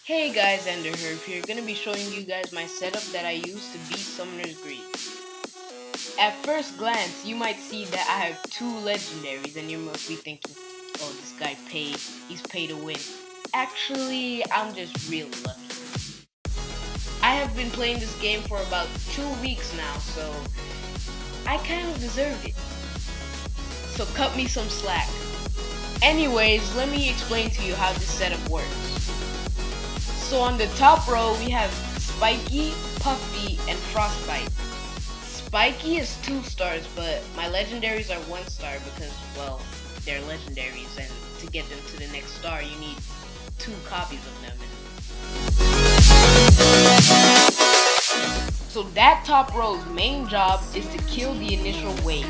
Hey guys, EnderHerve here, gonna be showing you guys my setup that I use to beat Summoner's Greed. At first glance, you might see that I have two legendaries and you must be thinking, oh, this guy he's paid to win. Actually, I'm just really lucky. I have been playing this game for about 2 weeks now, so I kind of deserved it. So cut me some slack. Anyways, let me explain to you how this setup works. So on the top row, we have Spiky, Puffy, and Frostbite. Spiky is 2 stars, but my legendaries are 1 star because, well, they're legendaries, and to get them to the next star, you need 2 copies of them. So that top row's main job is to kill the initial wave.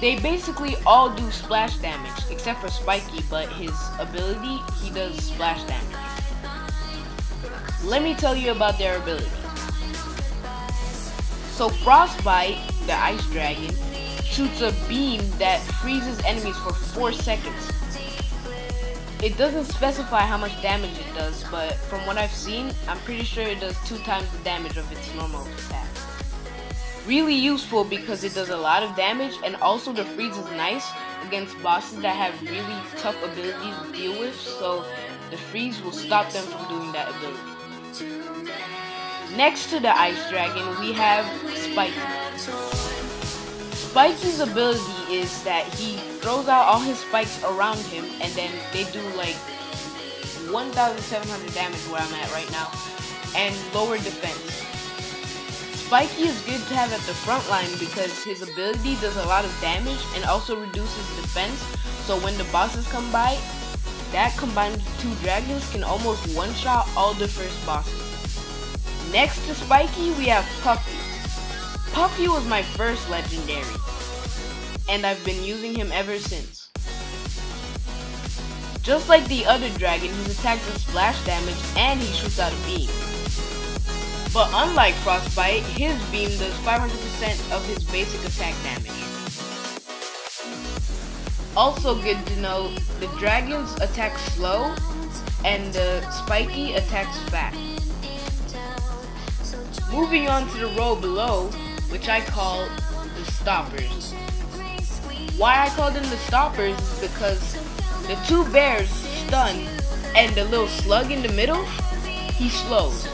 They basically all do splash damage, except for Spiky, but his ability, he does splash damage. Let me tell you about their abilities. So Frostbite, the ice dragon, shoots a beam that freezes enemies for 4 seconds. It doesn't specify how much damage it does, but from what I've seen, I'm pretty sure it does 2 times the damage of its normal attack. Really useful because it does a lot of damage, and also the freeze is nice against bosses that have really tough abilities to deal with, so the freeze will stop them from doing that ability. Next to the ice dragon, we have Spiky. Spiky's ability is that he throws out all his spikes around him, and then they do like 1,700 damage where I'm at right now, and lower defense. Spiky is good to have at the front line because his ability does a lot of damage and also reduces defense, so when the bosses come by, that combined with 2 dragons can almost one-shot all the first bosses. Next to Spiky, we have Puffy. Puffy was my first legendary, and I've been using him ever since. Just like the other dragon, his attack does splash damage and he shoots out a beam. But unlike Frostbite, his beam does 500% of his basic attack damage. Also good to know, the dragons attack slow and the Spiky attacks fast. Moving on to the row below, which I call the stoppers. Why I call them the stoppers is because the 2 bears stun and the little slug in the middle, he slows.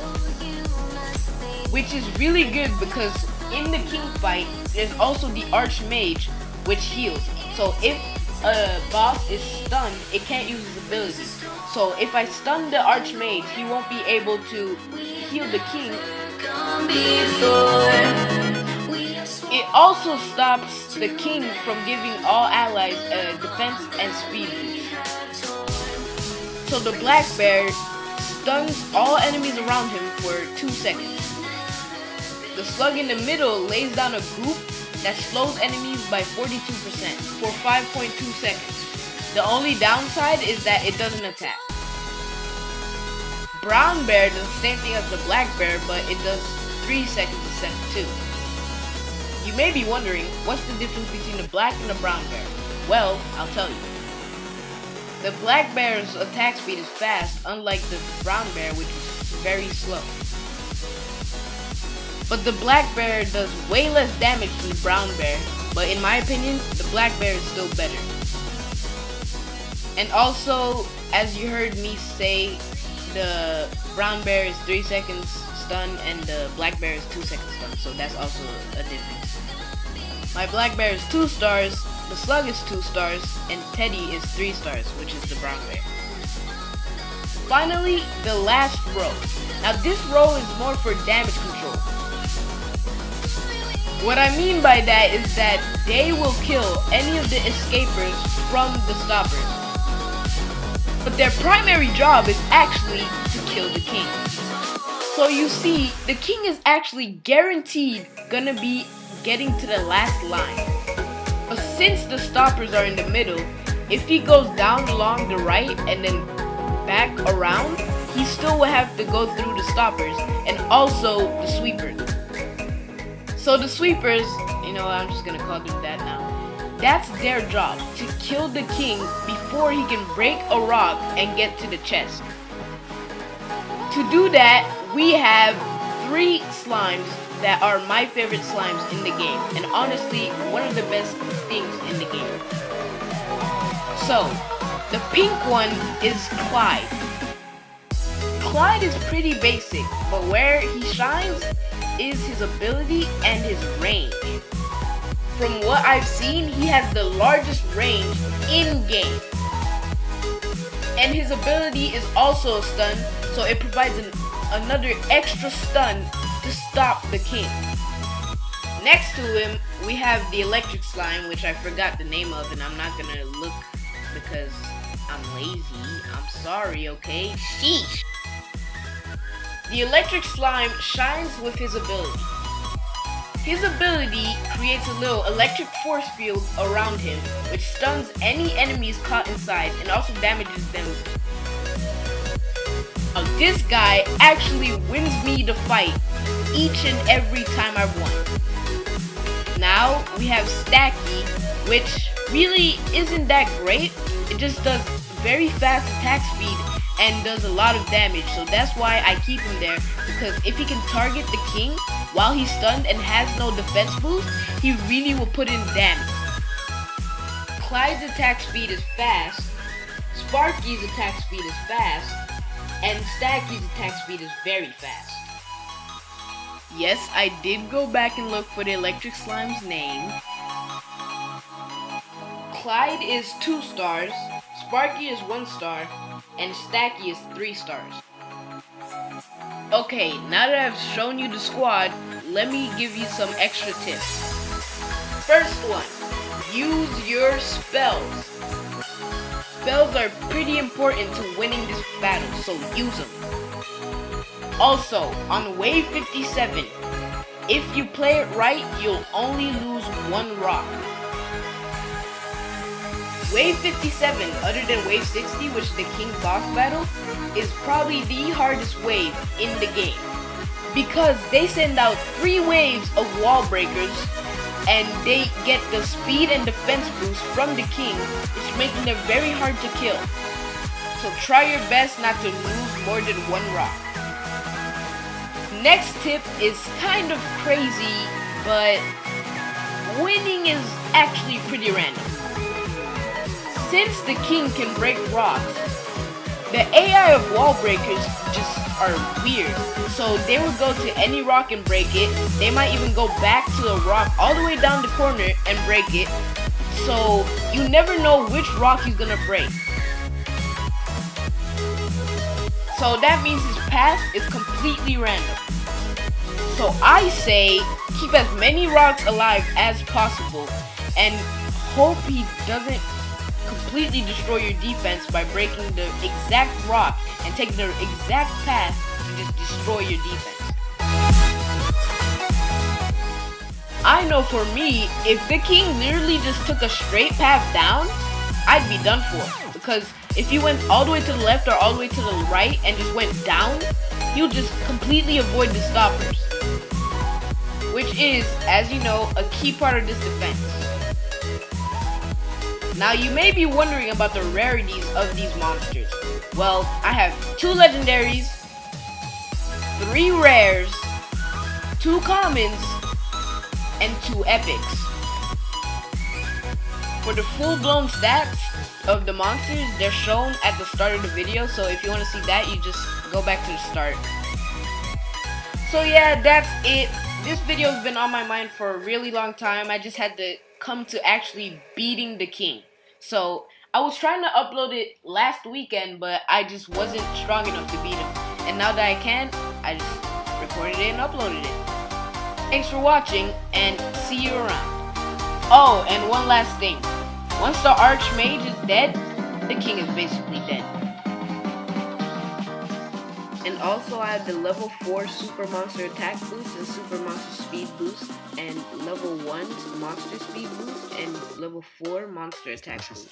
Which is really good because in the king fight, there's also the archmage, which heals. So if a boss is stunned, it can't use his ability. So if I stun the archmage, he won't be able to heal the king. It also stops the king from giving all allies a defense and speed boost. So the black bear stuns all enemies around him for 2 seconds. The slug in the middle lays down a goop that slows enemies by 42% for 5.2 seconds. The only downside is that it doesn't attack. Brown bear does the same thing as the black bear, but it does 3 seconds instead of 2. You may be wondering, what's the difference between the black and the brown bear? Well, I'll tell you. The black bear's attack speed is fast, unlike the brown bear, which is very slow. But the black bear does way less damage than the brown bear, but in my opinion, the black bear is still better. And also, as you heard me say, the brown bear is 3 seconds stun and the black bear is 2 seconds stun, so that's also a difference. My black bear is 2 stars, the slug is 2 stars, and Teddy is 3 stars, which is the brown bear. Finally, the last row. Now this row is more for damage control. What I mean by that is that they will kill any of the escapers from the stoppers. But their primary job is actually to kill the king. So you see, the king is actually guaranteed gonna be getting to the last line. But since the stoppers are in the middle, if he goes down along the right and then back around, he still will have to go through the stoppers and also the sweepers. So the sweepers, I'm just gonna call them that now. That's their job, to kill the king before he can break a rock and get to the chest. To do that, we have 3 slimes that are my favorite slimes in the game, and honestly, one of the best things in the game. So, the pink one is Clyde. Clyde is pretty basic, but where he shines is his ability and his range. From what I've seen, he has the largest range in-game. And his ability is also a stun, so it provides another extra stun to stop the king. Next to him, we have the electric slime, which I forgot the name of, and I'm not gonna look because I'm lazy. I'm sorry, okay? Sheesh. The electric slime shines with his ability. His ability creates a little electric force field around him, which stuns any enemies caught inside and also damages them. Now, this guy actually wins me the fight each and every time I've won. Now we have Stacky, which really isn't that great. It just does very fast attack speed and does a lot of damage, so that's why I keep him there, because if he can target the king while he's stunned and has no defense boost, he really will put in damage. Clyde's attack speed is fast, Sparky's attack speed is fast, and Stacky's attack speed is very fast. Yes, I did go back and look for the electric slime's name. Clyde is 2 stars, Sparky is 1 star, and Stacky is 3 stars. Okay, now that I've shown you the squad, let me give you some extra tips. First one, use your spells. Spells are pretty important to winning this battle, so use them. Also, on wave 57, if you play it right, you'll only lose 1 rock. Wave 57, other than wave 60, which is the king boss battle, is probably the hardest wave in the game, because they send out 3 waves of wall breakers and they get the speed and defense boost from the king, which making them very hard to kill. So try your best not to lose more than 1 rock. Next tip is kind of crazy, but winning is actually pretty random. Since the king can break rocks, the AI of wall breakers just are weird. So they will go to any rock and break it. They might even go back to the rock all the way down the corner and break it. So you never know which rock he's gonna break. So that means his path is completely random. So I say keep as many rocks alive as possible and hope he doesn't completely destroy your defense by breaking the exact rock and taking the exact path to just destroy your defense. I know for me, if the king literally just took a straight path down, I'd be done for. Because if he went all the way to the left or all the way to the right and just went down, he'll just completely avoid the stoppers. Which is, as you know, a key part of this defense. Now you may be wondering about the rarities of these monsters. Well, I have 2 legendaries, 3 rares, 2 commons, and 2 epics. For the full-blown stats of the monsters, they're shown at the start of the video, so if you want to see that, you just go back to the start. So yeah, that's it. This video has been on my mind for a really long time. I just had to come to actually beating the king. So I was trying to upload it last weekend, but I just wasn't strong enough to beat him. And now that I can, I just recorded it and uploaded it. Thanks for watching, and see you around. Oh, and one last thing. Once the Archmage is dead, the king is basically dead. And also I have the level 4 Super Monster Attack Boost and Super Monster Speed Boost, and level 1 Monster Speed Boost and level 4 Monster Attack Boost.